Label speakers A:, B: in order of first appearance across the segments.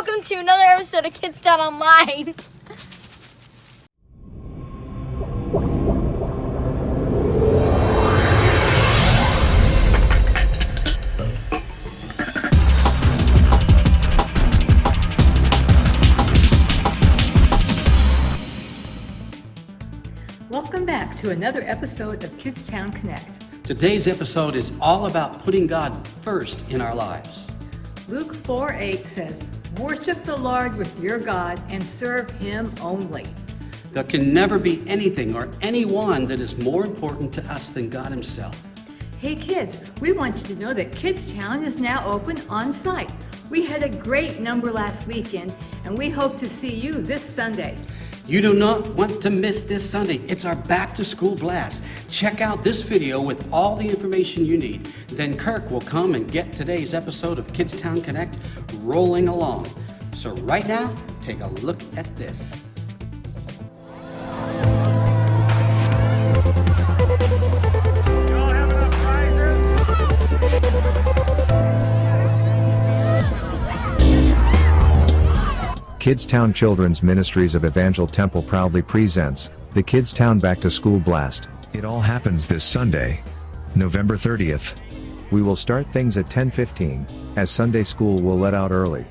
A: welcome to another episode of Kidztown Online.
B: Welcome back to another episode of Kidztown Connect.
C: Today's episode is all about putting God first in our lives.
B: Luke 4:8 says, "Worship the Lord with your God and serve Him only."
C: There can never be anything or anyone that is more important to us than God Himself.
B: Hey kids, we want you to know that Kidztown is now open on site. We had a great number last weekend, and we hope to see you this Sunday.
C: You do not want to miss this Sunday. It's our back to school blast. Check out this video with all the information you need. Then Kirk will come and get today's episode of Kidztown Connect rolling along. So right now, take a look at this.
D: Kidztown Children's Ministries of Evangel Temple proudly presents the Kidztown Back to School Blast. It all happens this Sunday, November 30th. We will start things at 10:15, as Sunday school will let out early.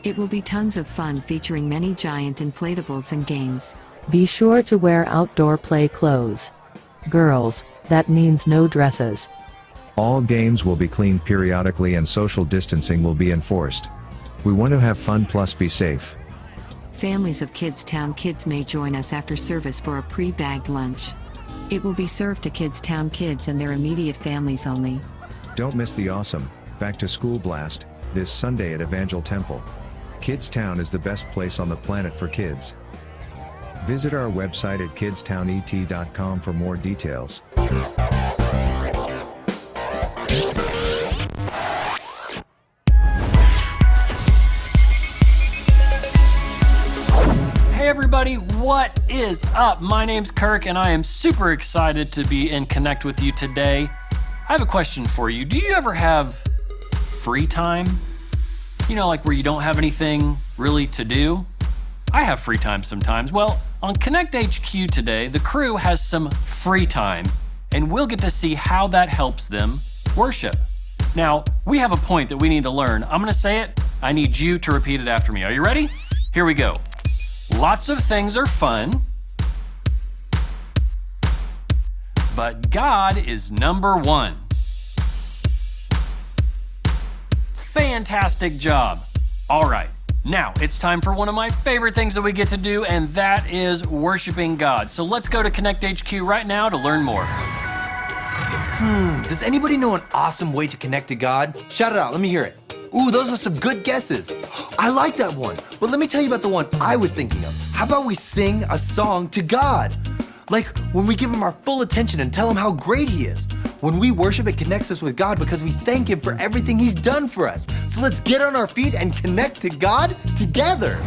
E: It will be tons of fun featuring many giant inflatables and games.
F: Be sure to wear outdoor play clothes. Girls, that means no dresses.
D: All games will be cleaned periodically and social distancing will be enforced. We want to have fun plus be safe.
E: Families of Kidztown kids may join us after service for a pre-bagged lunch. It will be served to Kidztown kids and their immediate families only.
D: Don't miss the awesome Back to School Blast this Sunday at Evangel Temple. Kidztown is the best place on the planet for kids. Visit our website at kidstownet.com for more details.
G: Hey everybody, what is up? My name's Kirk and I am super excited to be in Connect with you today. I have a question for you. Do you ever have free time? You know, like where you don't have anything really to do? I have free time sometimes. Well, on Konnect HQ today, the crew has some free time and we'll get to see how that helps them worship. Now, we have a point that we need to learn. I'm gonna say it. I need you to repeat it after me. Are you ready? Here we go. Lots of things are fun, but God is number one. Fantastic job. All right, now it's time for one of my favorite things that we get to do, and that is worshiping God. So let's go to Konnect HQ right now to learn more.
H: Does anybody know an awesome way to connect to God? Shout it out, let me hear it. Ooh, those are some good guesses. I like that one. But let me tell you about the one I was thinking of. How about we sing a song to God? Like when we give Him our full attention and tell Him how great He is. When we worship, it connects us with God because we thank Him for everything He's done for us. So let's get on our feet and connect to God together.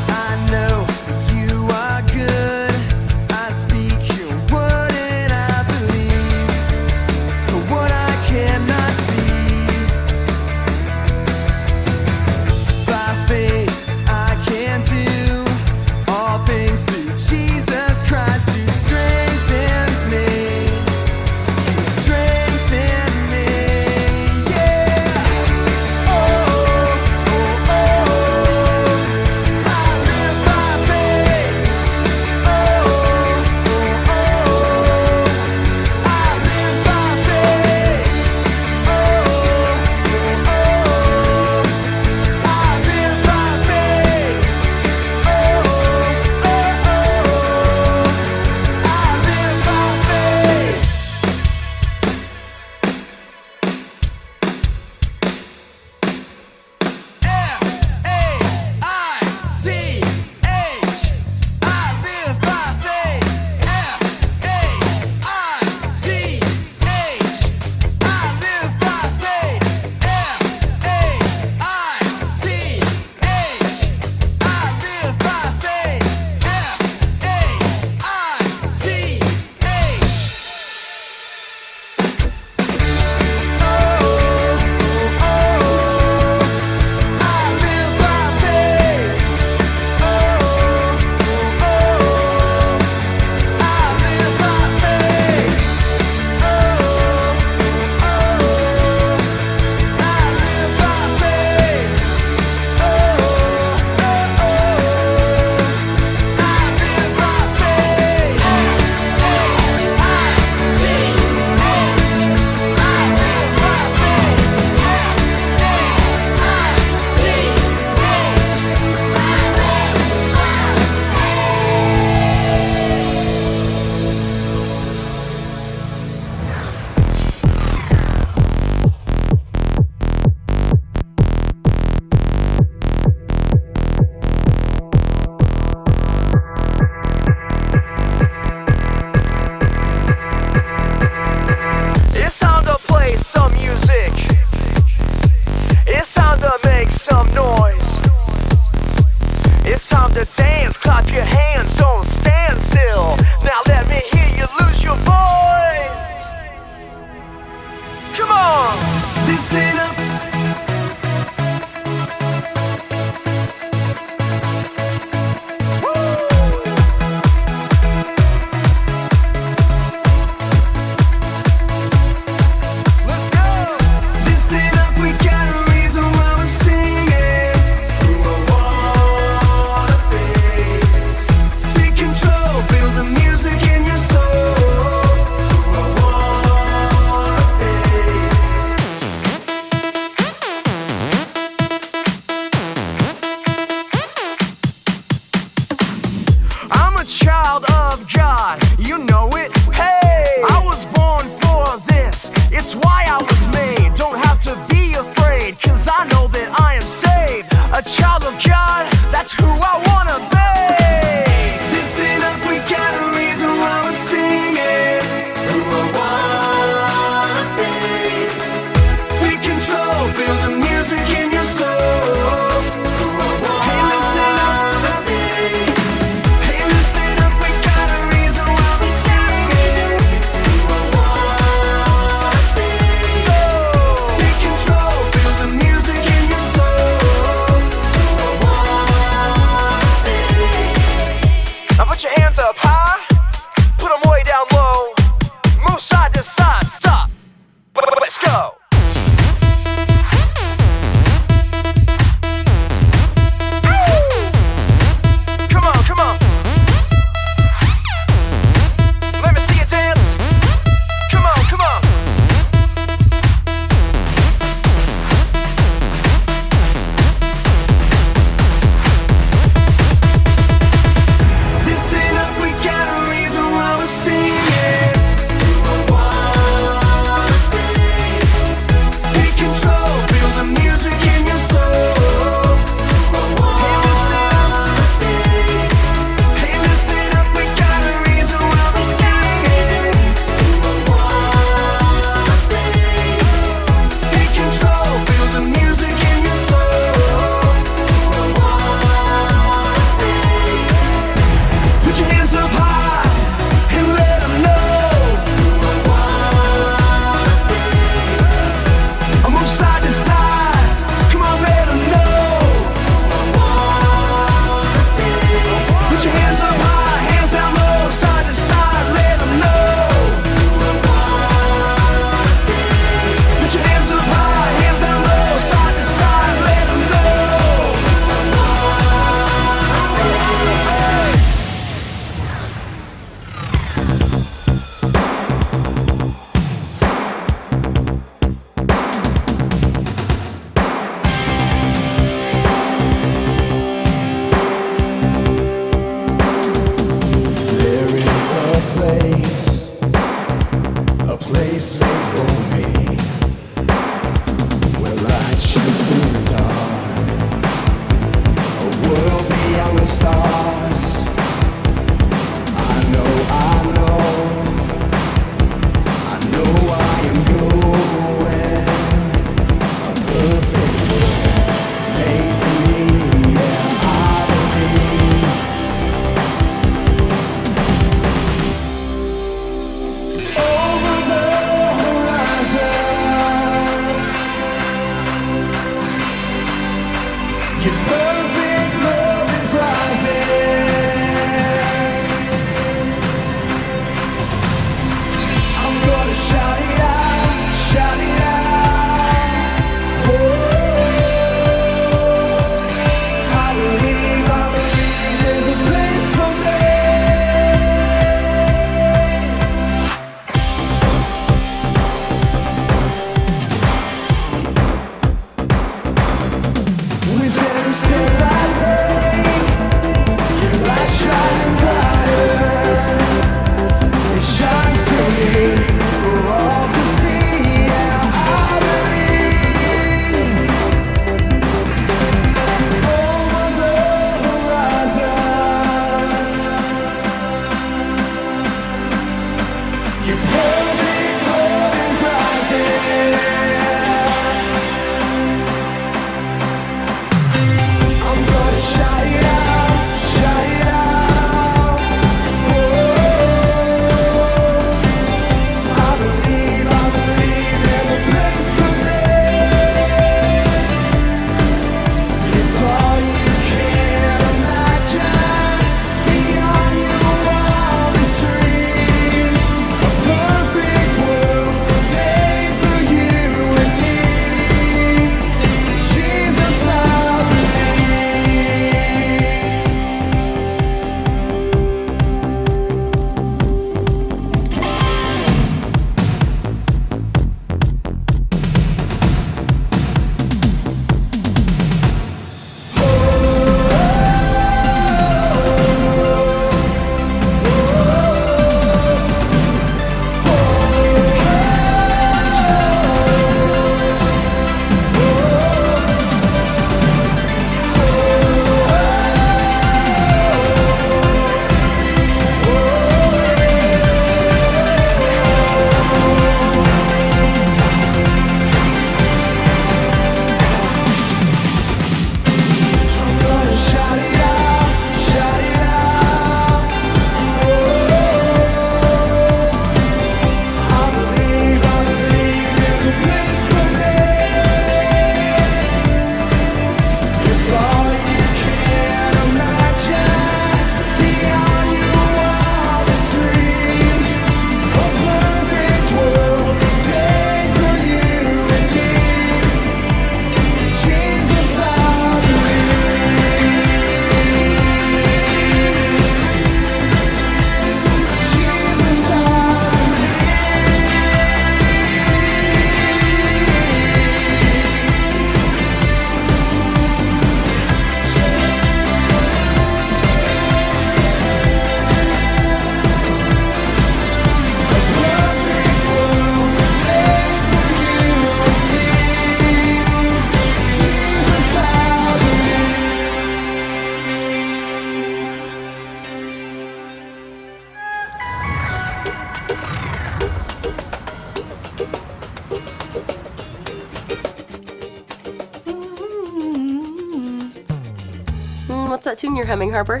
I: What's that tune you're humming, Harper?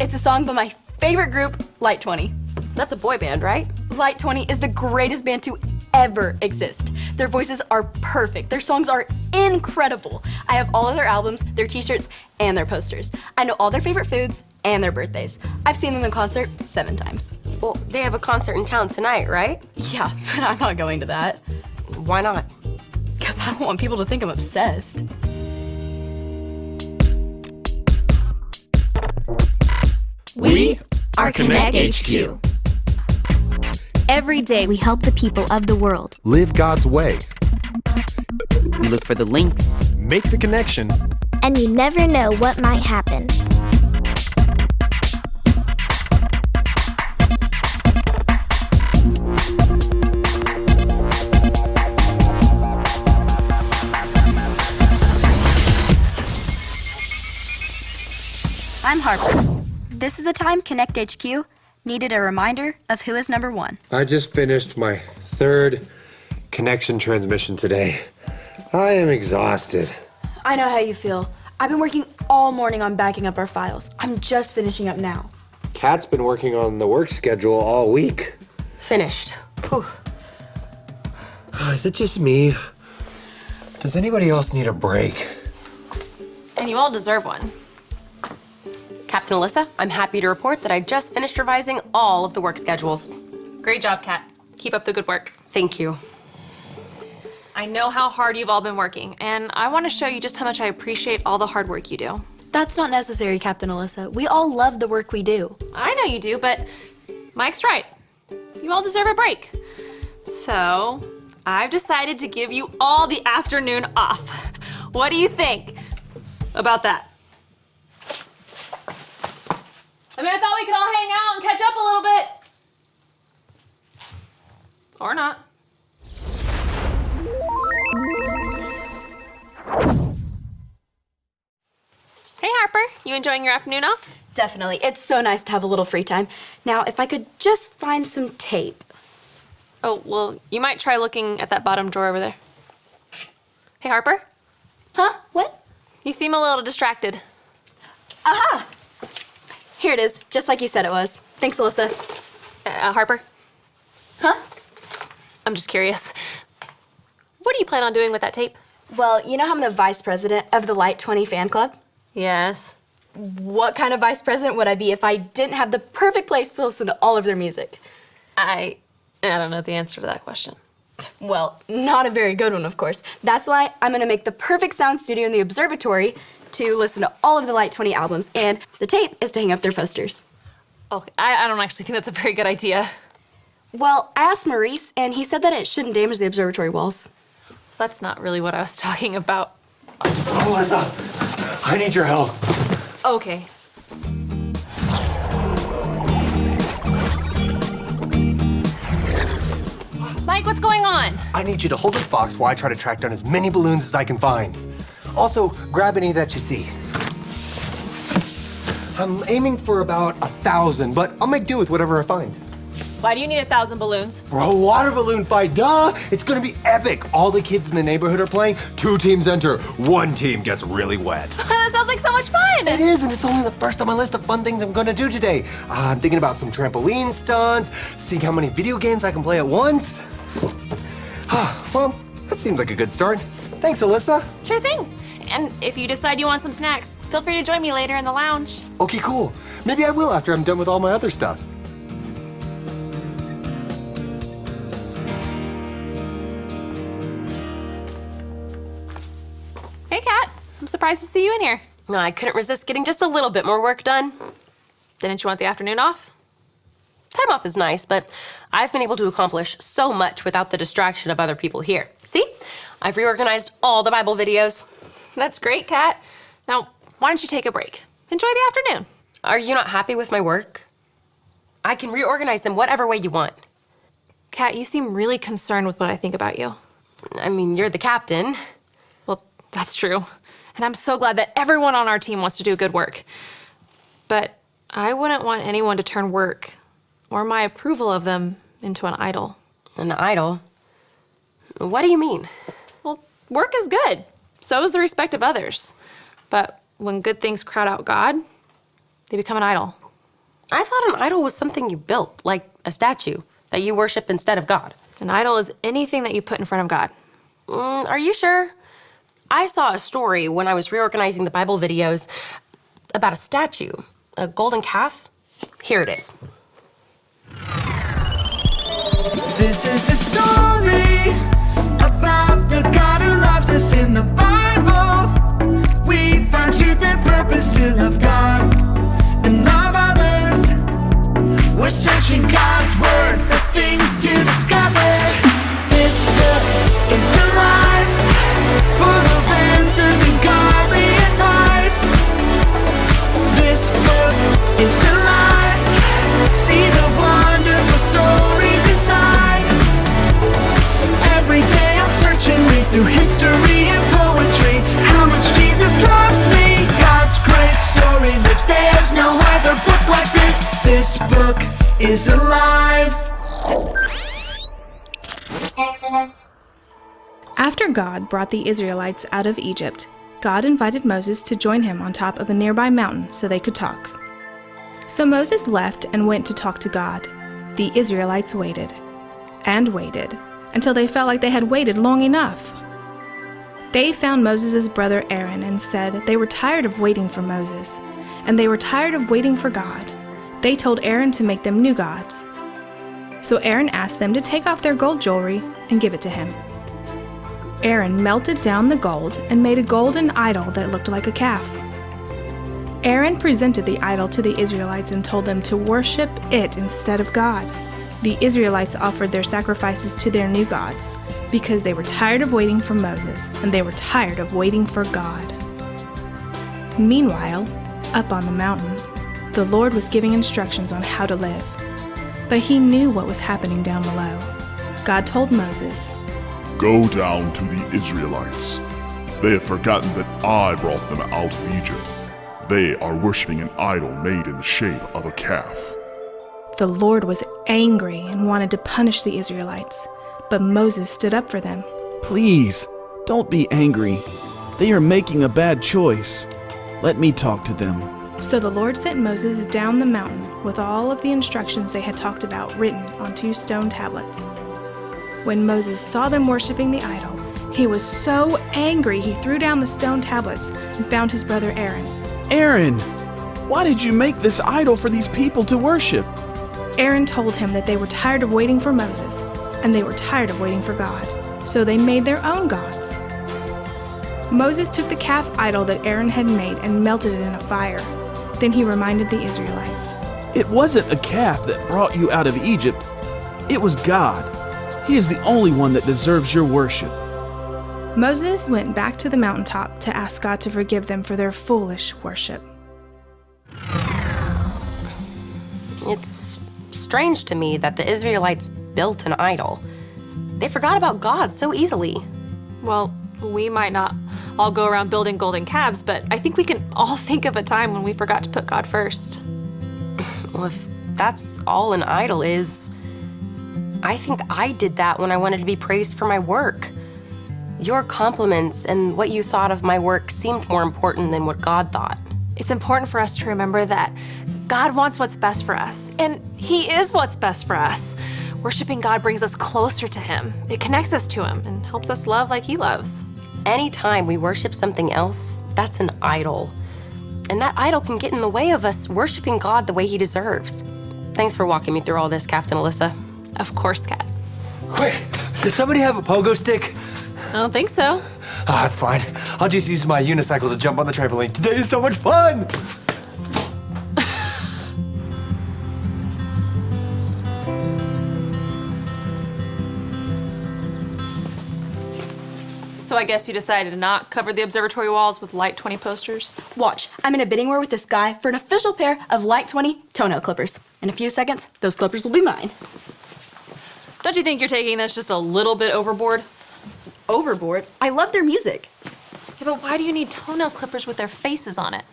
J: It's a song by my favorite group, Light 20.
I: That's a boy band, right?
J: Light 20 is the greatest band to ever exist. Their voices are perfect. Their songs are incredible. I have all of their albums, their t-shirts, and their posters. I know all their favorite foods and their birthdays. I've seen them in concert 7 times.
I: Well, they have a concert in town tonight, right?
J: Yeah, but I'm not going to that.
I: Why not?
J: Because I don't want people to think I'm obsessed.
K: We are Konnect HQ.
L: Every day we help the people of the world.
M: Live God's way.
N: We look for the links.
M: Make the connection.
L: And you never know what might happen.
J: I'm Harper. This is the time Konnect HQ needed a reminder of who is number 1.
O: I just finished my 3rd connection transmission today. I am exhausted.
J: I know how you feel. I've been working all morning on backing up our files. I'm just finishing up now.
O: Kat's been working on the work schedule all week.
I: Finished. Whew.
O: Is it just me? Does anybody else need a break?
I: And you all deserve one. Captain Alyssa, I'm happy to report that I just finished revising all of the work schedules.
K: Great job, Kat. Keep up the good work.
I: Thank you.
K: I know how hard you've all been working, and I want to show you just how much I appreciate all the hard work you do.
J: That's not necessary, Captain Alyssa. We all love the work we do.
K: I know you do, but Mike's right. You all deserve a break. So, I've decided to give you all the afternoon off. What do you think about that? I mean, I thought we could all hang out and catch up a little bit. Or not. Hey, Harper. You enjoying your afternoon off?
J: Definitely. It's so nice to have a little free time. Now, if I could just find some tape.
K: Oh, well, you might try looking at that bottom drawer over there. Hey, Harper?
J: Huh? What?
K: You seem a little distracted.
J: Aha! Here it is, just like you said it was. Thanks, Alyssa.
K: Harper?
J: Huh?
K: I'm just curious. What do you plan on doing with that tape?
J: Well, you know how I'm the vice president of the Light 20 fan club?
K: Yes.
J: What kind of vice president would I be if I didn't have the perfect place to listen to all of their music?
K: I don't know the answer to that question.
J: Well, not a very good one, of course. That's why I'm gonna make the perfect sound studio in the observatory to listen to all of the Light 20 albums, and the tape is to hang up their posters.
K: Okay, I don't actually think that's a very good idea.
J: Well, I asked Maurice, and he said that it shouldn't damage the observatory walls.
K: That's not really what I was talking about.
O: Alyssa, I need your help.
K: Okay. Mike, what's going on?
H: I need you to hold this box while I try to track down as many balloons as I can find. Also, grab any that you see. I'm aiming for about 1,000, but I'll make do with whatever I find.
K: Why do you need 1,000 balloons?
H: For a water balloon fight, duh! It's gonna be epic. All the kids in the neighborhood are playing. 2 teams enter. 1 team gets really wet.
K: That sounds like so much fun!
H: It is, and it's only the first on my list of fun things I'm gonna do today. I'm thinking about some trampoline stunts, seeing how many video games I can play at once. Well, that seems like a good start. Thanks, Alyssa.
K: Sure thing. And if you decide you want some snacks, feel free to join me later in the lounge.
H: Okay, cool. Maybe I will after I'm done with all my other stuff.
K: Hey, Kat. I'm surprised to see you in here.
I: No, I couldn't resist getting just a little bit more work done.
K: Didn't you want the afternoon off?
I: Time off is nice, but I've been able to accomplish so much without the distraction of other people here. See? I've reorganized all the Bible videos.
K: That's great, Kat. Now, why don't you take a break? Enjoy the afternoon.
I: Are you not happy with my work? I can reorganize them whatever way you want.
K: Kat, you seem really concerned with what I think about you.
I: I mean, you're the captain.
K: Well, that's true. And I'm so glad that everyone on our team wants to do good work. But I wouldn't want anyone to turn work or my approval of them into an idol.
I: An idol? What do you mean?
K: Well, work is good. So is the respect of others. But when good things crowd out God, they become an idol.
I: I thought an idol was something you built, like a statue, that you worship instead of God.
K: An idol is anything that you put in front of God.
I: Are you sure? I saw a story when I was reorganizing the Bible videos about a statue, a golden calf. Here it is.
P: This is the story about the God who loves us in the Bible. We found truth and purpose to love God and love others. We're searching God's word for things to discover. This book is alive, full of answers and godly advice. This book is alive. See the wonderful stories inside. Every day I'm searching, read through history and poetry. How much Jesus loves me. God's great story lives. There's no other book like this. This book is alive.
Q: Exodus. After God brought the Israelites out of Egypt, God invited Moses to join him on top of a nearby mountain so they could talk. So Moses left and went to talk to God. The Israelites waited and waited until they felt like they had waited long enough. They found Moses' brother Aaron and said they were tired of waiting for Moses, and they were tired of waiting for God. They told Aaron to make them new gods. So Aaron asked them to take off their gold jewelry and give it to him. Aaron melted down the gold and made a golden idol that looked like a calf. Aaron presented the idol to the Israelites and told them to worship it instead of God. The Israelites offered their sacrifices to their new gods because they were tired of waiting for Moses and they were tired of waiting for God. Meanwhile, up on the mountain, the Lord was giving instructions on how to live. But he knew what was happening down below. God told Moses,
R: "Go down to the Israelites. They have forgotten that I brought them out of Egypt. They are worshiping an idol made in the shape of a calf."
Q: The Lord was angry and wanted to punish the Israelites, but Moses stood up for them.
S: Please, don't be angry. They are making a bad choice. Let me talk to them.
Q: So the Lord sent Moses down the mountain with all of the instructions they had talked about written on 2 stone tablets. When Moses saw them worshiping the idol, he was so angry he threw down the stone tablets and found his brother Aaron.
S: Aaron, why did you make this idol for these people to worship?
Q: Aaron told him that they were tired of waiting for Moses, and they were tired of waiting for God, so they made their own gods. Moses took the calf idol that Aaron had made and melted it in a fire. Then he reminded the Israelites,
S: It wasn't a calf that brought you out of Egypt. It was God. He is the only one that deserves your worship.
Q: Moses went back to the mountaintop to ask God to forgive them for their foolish worship.
I: It's strange to me that the Israelites built an idol. They forgot about God so easily.
K: Well, we might not all go around building golden calves, but I think we can all think of a time when we forgot to put God first.
I: Well, if that's all an idol is, I think I did that when I wanted to be praised for my work. Your compliments and what you thought of my work seemed more important than what God thought.
K: It's important for us to remember that God wants what's best for us, and He is what's best for us. Worshiping God brings us closer to Him. It connects us to Him and helps us love like He loves.
I: Anytime we worship something else, that's an idol. And that idol can get in the way of us worshiping God the way He deserves. Thanks for walking me through all this, Captain Alyssa.
K: Of course, Kat.
H: Wait, does somebody have a pogo stick?
K: I don't think so.
H: Ah, it's fine. I'll just use my unicycle to jump on the trampoline. Today is so much fun!
K: So I guess you decided to not cover the observatory walls with Light 20 posters?
J: Watch, I'm in a bidding war with this guy for an official pair of Light 20 toenail clippers. In a few seconds, those clippers will be mine.
K: Don't you think you're taking this just a little bit overboard?
J: Overboard? I love their music.
K: Yeah, but why do you need toenail clippers with their faces on it?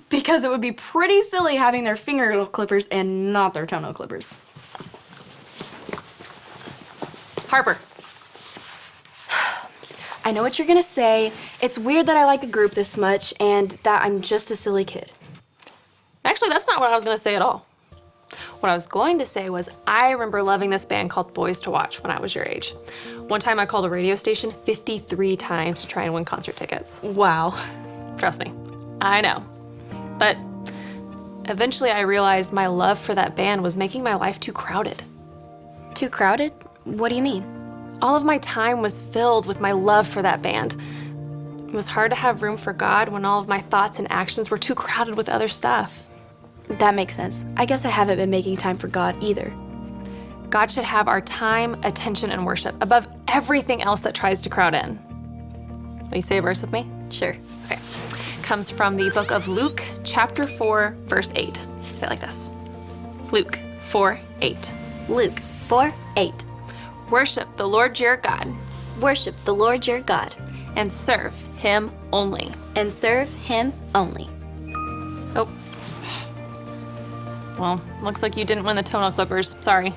J: Because it would be pretty silly having their fingernail clippers and not their toenail clippers.
K: Harper.
J: I know what you're gonna say. It's weird that I like a group this much and that I'm just a silly kid.
K: Actually, that's not what I was gonna say at all. What I was going to say was I remember loving this band called Boys to Watch when I was your age. One time I called a radio station 53 times to try and win concert tickets.
J: Wow.
K: Trust me, I know. But eventually I realized my love for that band was making my life too crowded.
J: Too crowded? What do you mean?
K: All of my time was filled with my love for that band. It was hard to have room for God when all of my thoughts and actions were too crowded with other stuff.
J: That makes sense. I guess I haven't been making time for God either.
K: God should have our time, attention, and worship above everything else that tries to crowd in. Will you say a verse with me?
J: Sure.
K: Okay. Comes from the book of Luke, chapter 4, verse 8. Say it like this. Luke 4:8.
J: Luke 4:8.
K: Worship the Lord your God.
J: Worship the Lord your God.
K: And serve him only.
J: And serve him only.
K: Oh. Well, looks like you didn't win the toenail clippers. Sorry.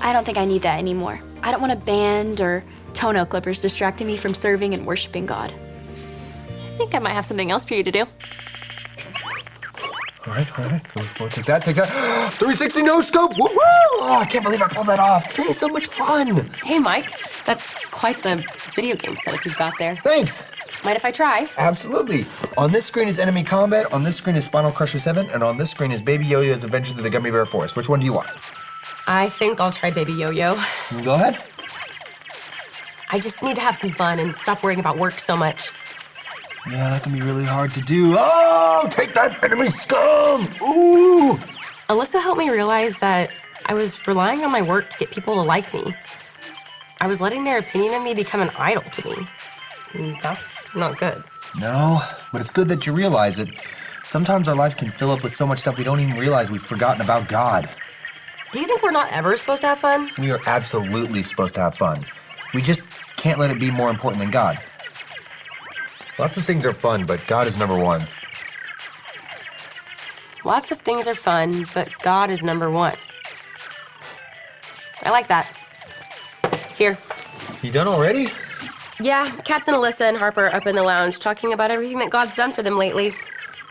J: I don't think I need that anymore. I don't want a band or toenail clippers distracting me from serving and worshiping God.
K: I think I might have something else for you to do.
H: All right. We'll take that. 360 no scope. Woo-woo! Oh, I can't believe I pulled that off. Today is so much fun.
I: Hey, Mike, that's quite the video game setup you've got there.
H: Thanks.
I: Mind if I try?
H: Absolutely. On this screen is Enemy Combat, on this screen is Spinal Crusher 7, and on this screen is Baby Yo-Yo's Adventure Through the Gummy Bear Forest. Which one do you want?
I: I think I'll try Baby Yo-Yo.
H: Go ahead.
I: I just need to have some fun and stop worrying about work so much.
H: Yeah, that can be really hard to do. Oh, take that, enemy scum! Ooh!
I: Alyssa helped me realize that I was relying on my work to get people to like me. I was letting their opinion of me become an idol to me. And that's not good.
H: No, but it's good that you realize it. Sometimes our life can fill up with so much stuff we don't even realize we've forgotten about God.
I: Do you think we're not ever supposed to have fun?
H: We are absolutely supposed to have fun. We just can't let it be more important than God. Lots of things are fun, but God is number one.
I: Lots of things are fun, but God is number one. I like that. Here.
H: You done already?
I: Yeah, Captain Alyssa and Harper are up in the lounge talking about everything that God's done for them lately.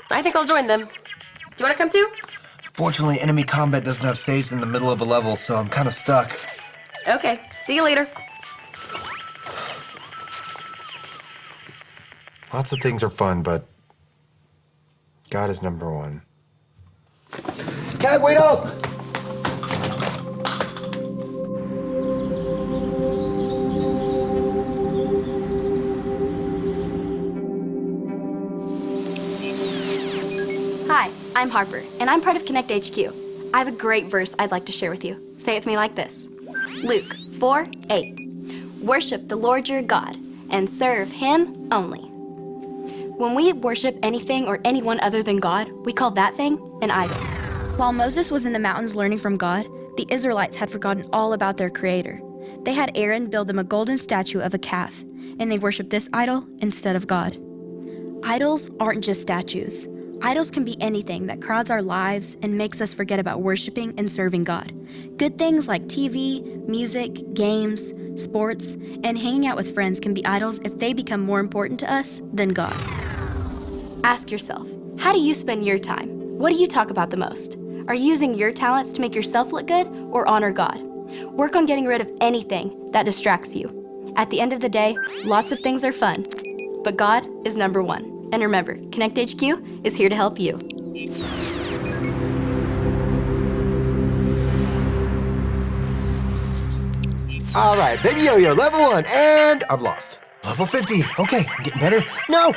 I: I think I'll join them. Do you want to come too?
H: Fortunately, Enemy Combat doesn't have saves in the middle of a level, so I'm kind of stuck.
I: Okay, see you later.
H: Lots of things are fun, but God is number one. Cat, wait up!
J: Hi, I'm Harper, and I'm part of Konnect HQ. I have a great verse I'd like to share with you. Say it with me like this. Luke 4:8. Worship the Lord your God, and serve him only. When we worship anything or anyone other than God, we call that thing an idol. While Moses was in the mountains learning from God, the Israelites had forgotten all about their Creator. They had Aaron build them a golden statue of a calf, and they worshiped this idol instead of God. Idols aren't just statues. Idols can be anything that crowds our lives and makes us forget about worshiping and serving God. Good things like TV, music, games, sports, and hanging out with friends can be idols if they become more important to us than God. Ask yourself, how do you spend your time? What do you talk about the most? Are you using your talents to make yourself look good or honor God? Work on getting rid of anything that distracts you. At the end of the day, lots of things are fun, but God is number one. And remember, Konnect HQ is here to help you.
H: All right, Baby Yo-Yo, level 1, and I've lost. Level 50, okay, I'm getting better. No,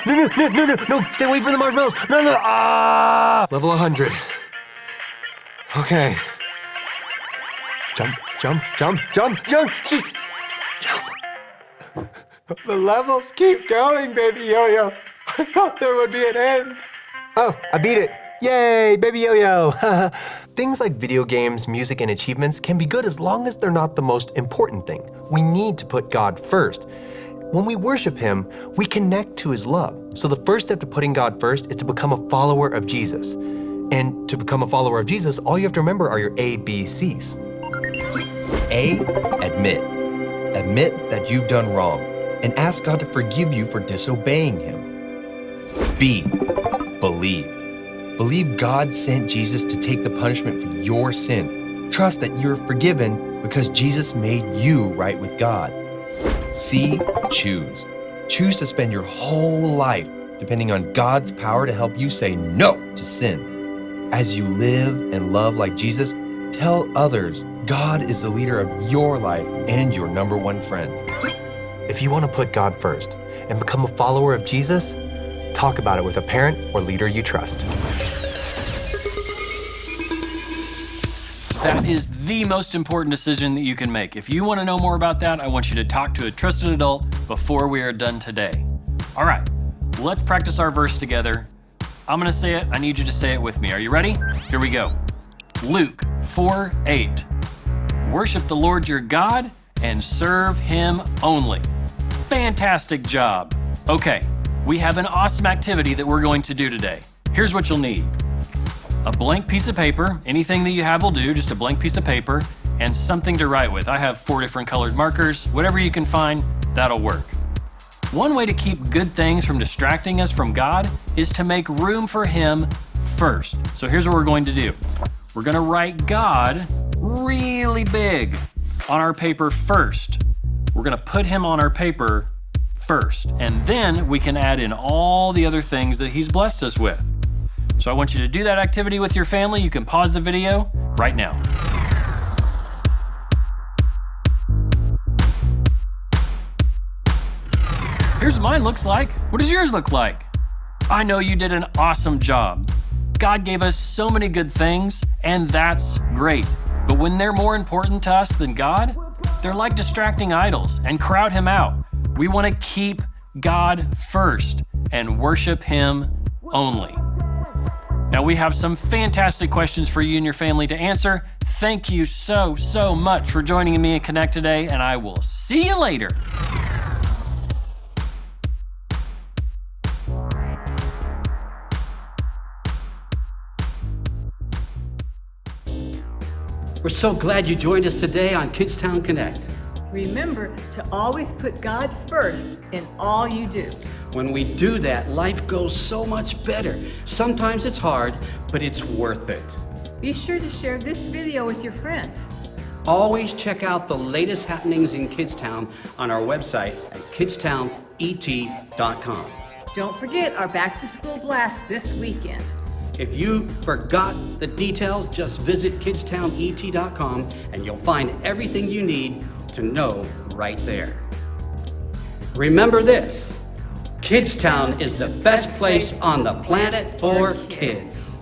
H: stay away from the marshmallows. No, level 100. Okay. Jump. The levels keep going, Baby Yo-Yo. I thought there would be an end. Oh, I beat it. Yay, Baby Yo-Yo. Things like video games, music, and achievements can be good as long as they're not the most important thing. We need to put God first. When we worship him, we connect to his love. So the first step to putting God first is to become a follower of Jesus. And to become a follower of Jesus, all you have to remember are your ABCs. A, admit. Admit that you've done wrong. and ask God to forgive you for disobeying Him. B. Believe. Believe God sent Jesus to take the punishment for your sin. Trust that you're forgiven because Jesus made you right with God. C. Choose. Choose to spend your whole life depending on God's power to help you say no to sin. As you live and love like Jesus, tell others God is the leader of your life and your number one friend.
M: If you want to put God first and become a follower of Jesus, talk about it with a parent or leader you trust.
G: That is the most important decision that you can make. If you want to know more about that, I want you to talk to a trusted adult before we are done today. All right, let's practice our verse together. I'm going to say it. I need you to say it with me. Are you ready? Here we go. Luke 4:8. Worship the Lord your God and serve Him only. Fantastic job. Okay, we have an awesome activity that we're going to do today. Here's what you'll need. A blank piece of paper, anything that you have will do, just a blank piece of paper, and something to write with. I have 4 different colored markers. Whatever you can find, that'll work. One way to keep good things from distracting us from God is to make room for Him first. So here's what we're going to do. We're going to write God really big on our paper first. We're going to put Him on our paper first, and then we can add in all the other things that He's blessed us with. So I want you to do that activity with your family. You can pause the video right now. Here's what mine looks like. What does yours look like? I know you did an awesome job. God gave us so many good things, and that's great. But when they're more important to us than God, they're like distracting idols and crowd Him out. We want to keep God first and worship Him only. Now we have some fantastic questions for you and your family to answer. Thank you so much for joining me in Konnect today, and I will see you later.
C: We're so glad you joined us today on Kidztown Konnect.
B: Remember to always put God first in all you do.
C: When we do that, life goes so much better. Sometimes it's hard, but it's worth it.
B: Be sure to share this video with your friends.
C: Always check out the latest happenings in Kidztown on our website at kidztownet.com.
B: Don't forget our back to school blast this weekend.
C: If you forgot the details, just visit kidztownet.com and you'll find everything you need to know right there. Remember this, Kidztown is the best place on the planet for kids.